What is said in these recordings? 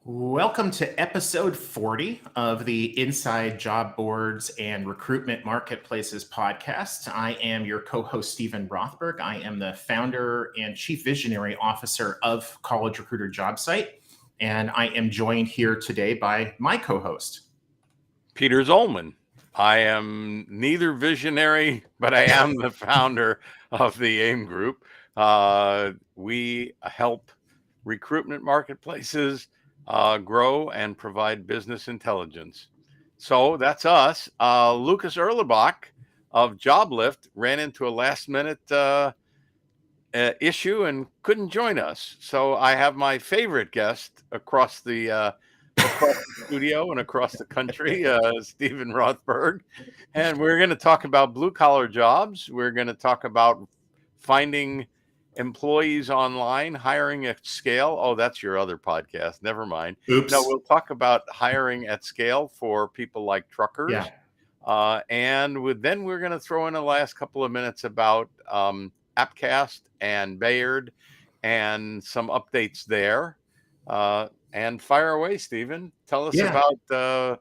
Welcome to episode 40 of the Inside Job Boards and Recruitment Marketplaces podcast. I am your co-host, Stephen Rothberg. I am the founder and chief visionary officer of College Recruiter Job Site, and I am joined here today by my co-host, Peter Zollman. I am neither visionary, but I am the founder of the AIM Group. We help recruitment marketplaces grow and provide business intelligence. So that's us. Lukas Erlebach of Joblift ran into a last-minute issue and couldn't join us. So I have my favorite guest across the studio and across the country, Stephen Rothberg. And we're going to talk about blue-collar jobs. We're going to talk about finding employees online, hiring at scale. Oh, that's your other podcast. Never mind. Oops. No, we'll talk about hiring at scale for people like truckers. Yeah. And then we're going to throw in the last couple of minutes about Appcast and Bayard and some updates there. And fire away, Stephen. Tell us about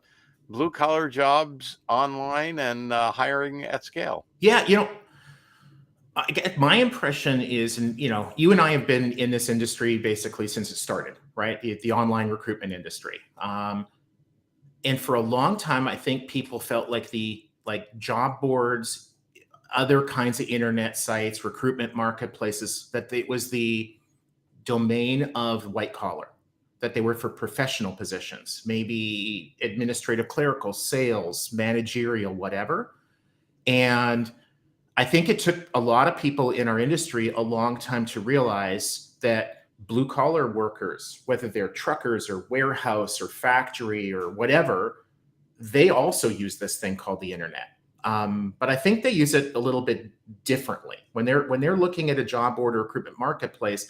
blue-collar jobs online and hiring at scale. Yeah, my impression is, and you and I have been in this industry basically since it started, right? The online recruitment industry. And for a long time, I think people felt like job boards, other kinds of internet sites, recruitment marketplaces, that it was the domain of white collar, that they were for professional positions, maybe administrative, clerical, sales, managerial, whatever. And I think it took a lot of people in our industry a long time to realize that blue collar workers, whether they're truckers or warehouse or factory or whatever, they also use this thing called the internet. But I think they use it a little bit differently. When they're looking at a job board or recruitment marketplace,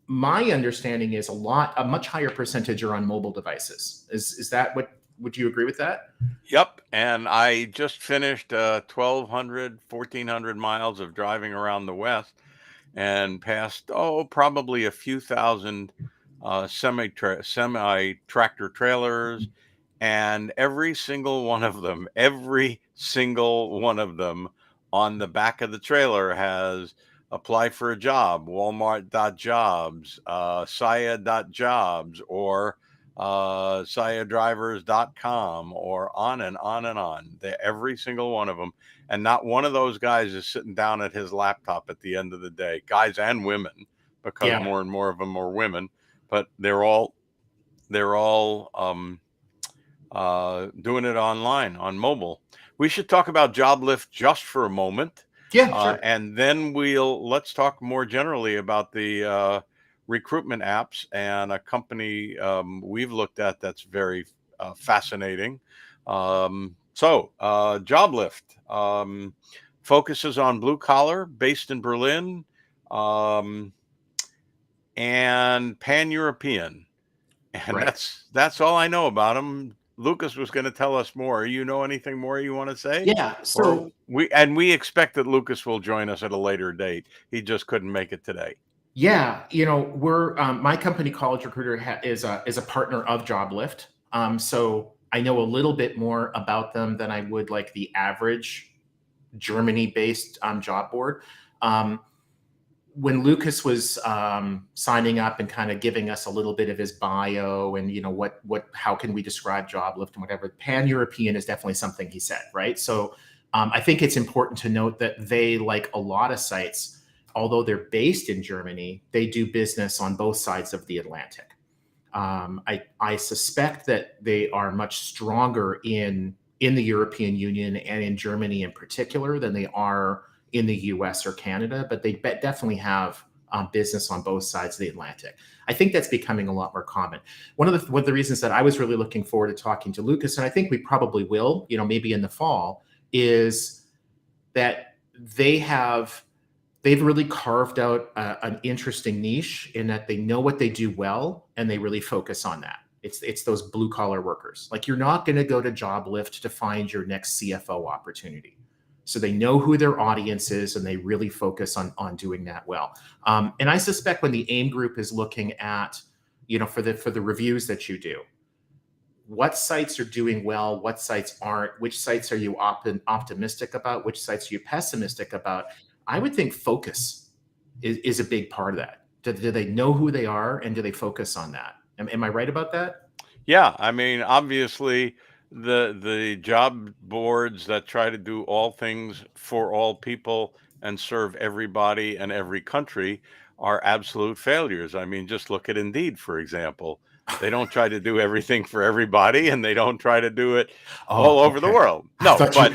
my understanding is a much higher percentage are on mobile devices. Is that what? Would you agree with that? Yep. And I just finished 1,200, 1,400 miles of driving around the West and passed, probably a few thousand semi-tractor trailers. And every single one of them on the back of the trailer has apply for a job, Walmart.jobs, Saya.jobs, or SayaDrivers.com, or on and on and on. Every single one of them. And not one of those guys is sitting down at his laptop at the end of the day, guys and women, because more and more of them are women, but they're all doing it online on mobile. We should talk about Joblift just for a moment. Yeah, sure. And then let's talk more generally about the recruitment apps and a company we've looked at that's very fascinating. Joblift focuses on blue collar, based in Berlin, and pan-European. And that's all I know about them. Lukas was going to tell us more. You know anything more you want to say? Yeah. So we expect that Lukas will join us at a later date. He just couldn't make it today. Yeah, we're my company, College Recruiter, is a partner of Joblift. So I know a little bit more about them than I would like the average Germany-based job board. When Lukas was signing up and kind of giving us a little bit of his bio and how can we describe Joblift and whatever, pan-European is definitely something he said, right? So I think it's important to note that they, like a lot of sites, although they're based in Germany, they do business on both sides of the Atlantic. I suspect that they are much stronger in the European Union and in Germany in particular than they are in the US or Canada, but they definitely have business on both sides of the Atlantic. I think that's becoming a lot more common. One of the reasons that I was really looking forward to talking to Lukas, and I think we probably will, maybe in the fall, is that they've really carved out an interesting niche in that they know what they do well and they really focus on that. It's those blue collar workers. Like, you're not going to go to Joblift to find your next CFO opportunity. So they know who their audience is and they really focus on doing that well. And I suspect when the AIM group is looking at for the reviews that you do, what sites are doing well, what sites aren't, which sites are you optimistic about, which sites are you pessimistic about. I would think focus is a big part of that. Do they know who they are, and do they focus on that? Am I right about that? Yeah, I mean, obviously, the job boards that try to do all things for all people and serve everybody and every country are absolute failures. I mean, just look at Indeed, for example. They don't try to do everything for everybody, and they don't try to do it all Oh, over the okay. world. I No, thought but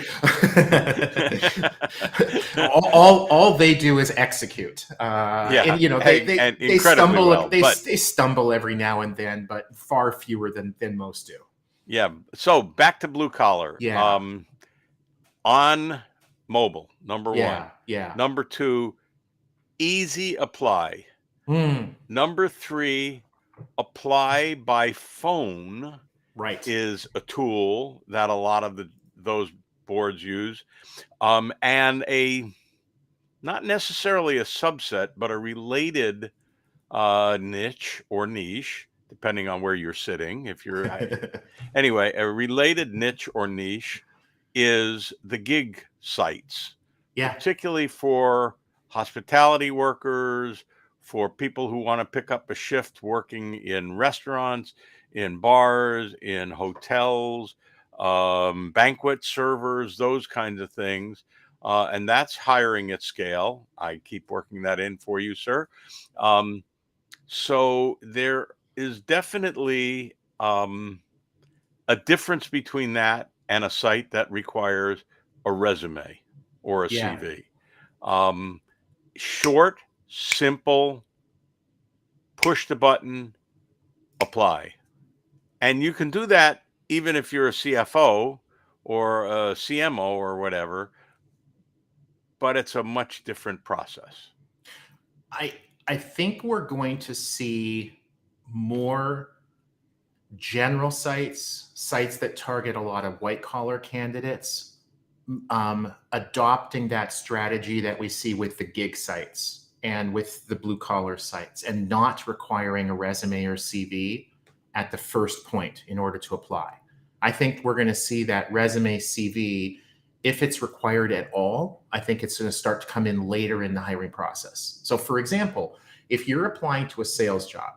all they do is execute, yeah, and and they incredibly stumble, well. But they stumble every now and then, but far fewer than most do. yeah, so back to blue collar. Yeah, On mobile, number one. yeah. Number two, easy apply. Mm, Number three, apply by phone right. is a tool that a lot of those boards use, and a not necessarily a subset, but a related niche or niche, depending on where you're sitting. If you're anyway, a related niche or niche is the gig sites, Yeah. particularly for hospitality workers, for people who want to pick up a shift working in restaurants, in bars, in hotels, banquet servers, those kinds of things. And that's hiring at scale. I keep working that in for you, sir. So there is definitely a difference between that and a site that requires a resume or a Yeah. CV. Short, simple, push the button, apply. And you can do that even if you're a CFO or a CMO or whatever, but it's a much different process. I think we're going to see more general sites that target a lot of white collar candidates, adopting that strategy that we see with the gig sites and with the blue collar sites, and not requiring a resume or CV at the first point in order to apply. I think we're going to see that resume, CV, if it's required at all, I think it's going to start to come in later in the hiring process. So, for example, if you're applying to a sales job,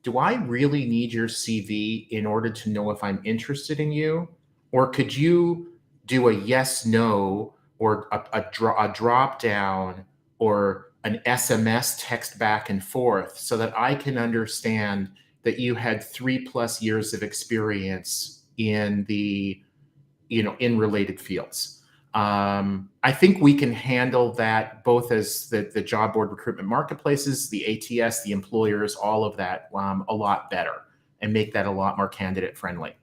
do I really need your CV in order to know if I'm interested in you? Or could you do a yes, no, or a drop down, or an SMS text back and forth, so that I can understand that you had 3+ years of experience in the, in related fields? I think we can handle that both as the job board recruitment marketplaces, the ATS, the employers, all of that a lot better, and make that a lot more candidate friendly.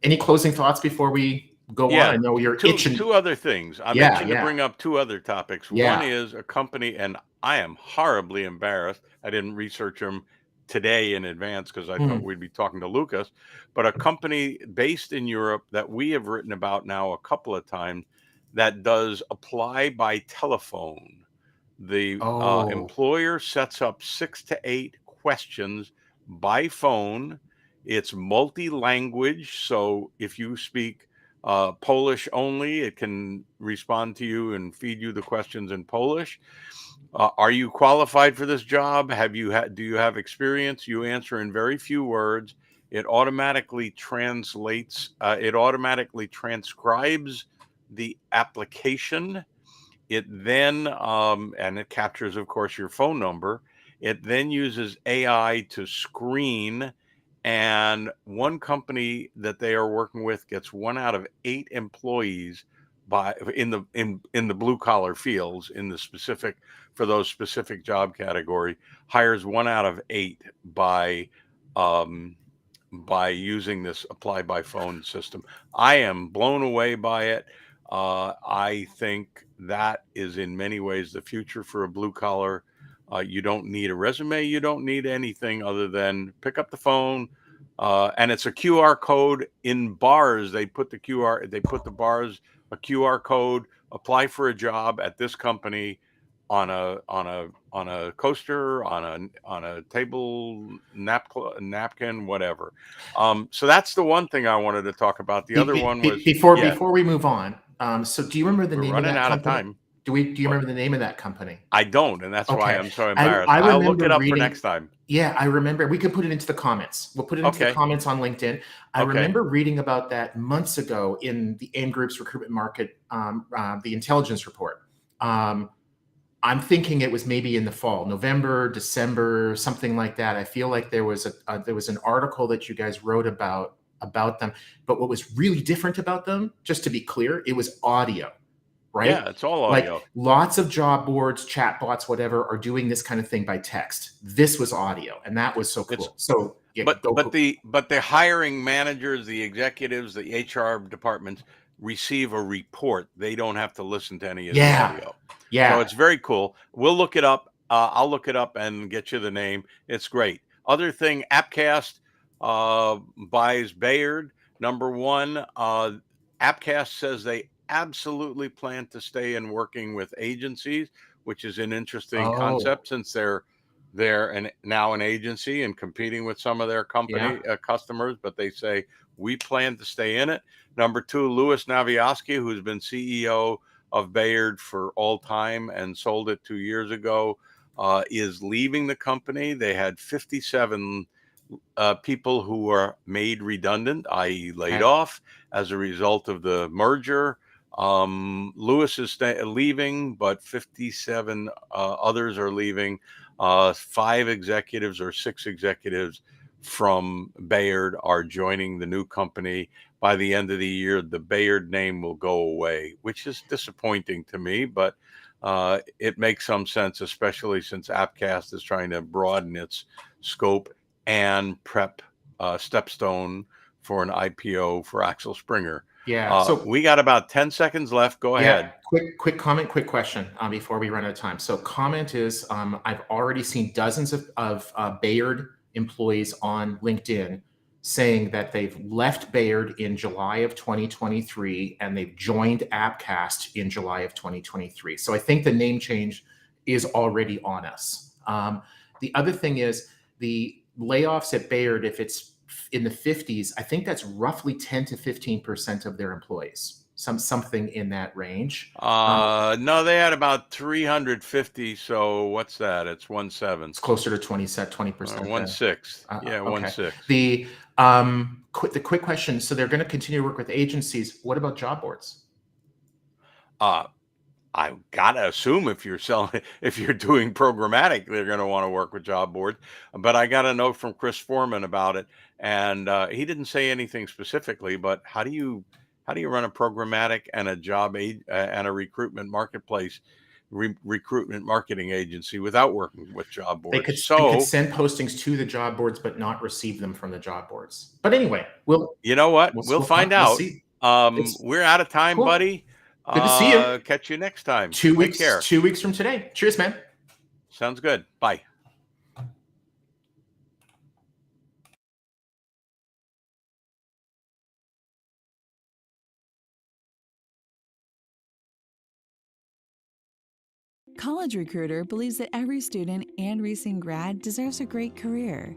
Any closing thoughts before we go on? I know you're itching. Two other things. I'm Yeah, itching to yeah, bring up two other topics. One yeah. is a company, and I am horribly embarrassed. I didn't research them today in advance because I thought we'd be talking to Lukas, but a company based in Europe that we have written about now a couple of times that does apply by telephone. The Oh, employer sets up 6 to 8 questions by phone. It's multi-language, so if you speak Polish only, it can respond to you and feed you the questions in Polish. Are you qualified for this job? Do you have experience? You answer in very few words. It automatically translates. It automatically transcribes the application. It then and it captures, of course, your phone number. It then uses AI to screen, and one company that they are working with gets 1 out of 8 employees in the blue collar fields, in the specific, for those specific job category, hires 1 out of 8 by using this apply by phone system. I am blown away by it. I think that is in many ways the future for a blue collar. You don't need a resume. You don't need anything other than pick up the phone. And it's a QR code in bars. They put the bars, a QR code, apply for a job at this company. on a coaster, on a table, napkin, whatever. So that's the one thing I wanted to talk about. The other one was before we move on. So do you remember the we're name of running that out company? of time. Do you remember the name of that company? I don't, and that's why Okay. I'm so embarrassed. I I'll look remember it up reading, for next time. Yeah, I remember. We could put it into the comments. We'll put it into the Okay. comments on LinkedIn. I Okay. remember reading about that months ago in the AIM Group's recruitment market, the intelligence report. I'm thinking it was maybe in the fall, November, December, something like that. I feel like there was an article that you guys wrote about them. But what was really different about them, just to be clear, it was audio, right? Yeah, it's all audio. Like lots of job boards, chat bots, whatever, are doing this kind of thing by text. This was audio, and that was so cool. So, yeah, but the hiring managers, the executives, the HR departments receive a report. They don't have to listen to any of the audio. Yeah. So it's very cool. We'll look it up. I'll look it up and get you the name. It's great. Other thing, Appcast buys Bayard. Number one, Appcast says they absolutely plan to stay in working with agencies, which is an interesting concept since they're now an agency and competing with some of their company customers, but they say we plan to stay in it. Number two, Louis Naviaski, who's been CEO of Bayard for all time and sold it 2 years ago, is leaving the company. They had 57 people who were made redundant, i.e. laid off as a result of the merger. Louis is leaving, but 57 others are leaving. 5 executives or 6 executives from Bayard are joining the new company. By the end of the year, the Bayard name will go away, which is disappointing to me, but it makes some sense, especially since Appcast is trying to broaden its scope and prep Stepstone for an IPO for Axel Springer. Yeah. So we got about 10 seconds left. Go ahead. Quick comment, quick question before we run out of time. So comment is, I've already seen dozens of Bayard employees on LinkedIn saying that they've left Bayard in July of 2023 and they've joined Appcast in July of 2023. So I think the name change is already on us. The other thing is the layoffs at Bayard, if it's in the 50s, I think that's roughly 10 to 15% of their employees, something in that range. No, they had about 350. So what's that? It's 1/7. It's closer to 20%. 1/6. Yeah, okay. 1/6. The quick question. So they're going to continue to work with agencies. What about job boards? I gotta assume if you're doing programmatic, they're going to want to work with job boards. But I got a note from Chris Foreman about it, and he didn't say anything specifically. But how do you run a programmatic and a job and a recruitment marketplace, recruitment marketing agency without working with job boards? They could send postings to the job boards, but not receive them from the job boards. But anyway, we'll find out. We're out of time, buddy. Good to see you. Catch you next time. 2 weeks. 2 weeks from today. Cheers, man. Sounds good. Bye. College Recruiter believes that every student and recent grad deserves a great career,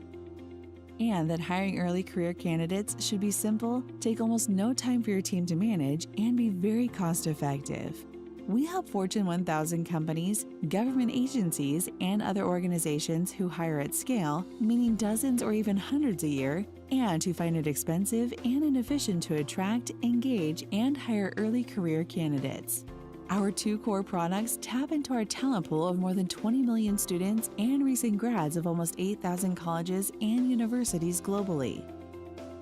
and that hiring early career candidates should be simple, take almost no time for your team to manage, and be very cost-effective. We help Fortune 1000 companies, government agencies, and other organizations who hire at scale, meaning dozens or even hundreds a year, and who find it expensive and inefficient to attract, engage, and hire early career candidates. Our 2 core products tap into our talent pool of more than 20 million students and recent grads of almost 8,000 colleges and universities globally.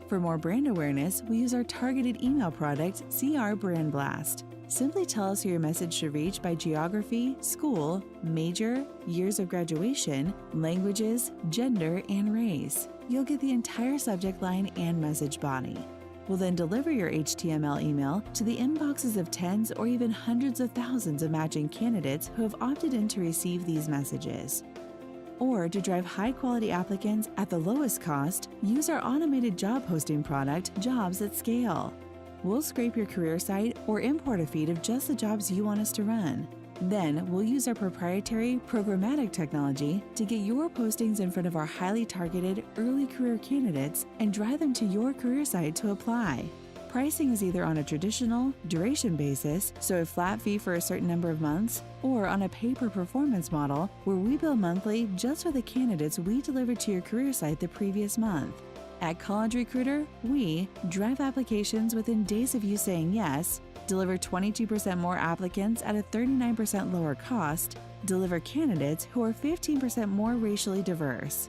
For more brand awareness, we use our targeted email product, CR Brand Blast. Simply tell us who your message should reach by geography, school, major, years of graduation, languages, gender, and race. You'll get the entire subject line and message body. We'll then deliver your HTML email to the inboxes of tens or even hundreds of thousands of matching candidates who have opted in to receive these messages. Or to drive high-quality applicants at the lowest cost, use our automated job posting product, Jobs at Scale. We'll scrape your career site or import a feed of just the jobs you want us to run. Then, we'll use our proprietary programmatic technology to get your postings in front of our highly targeted early career candidates and drive them to your career site to apply. Pricing is either on a traditional, duration basis, so a flat fee for a certain number of months, or on a pay-per-performance model where we bill monthly just for the candidates we delivered to your career site the previous month. At College Recruiter, we drive applications within days of you saying yes, deliver 22% more applicants at a 39% lower cost, deliver candidates who are 15% more racially diverse.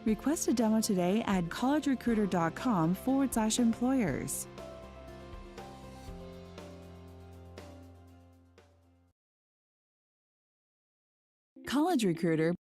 Request a demo today at collegerecruiter.com/employers. College Recruiter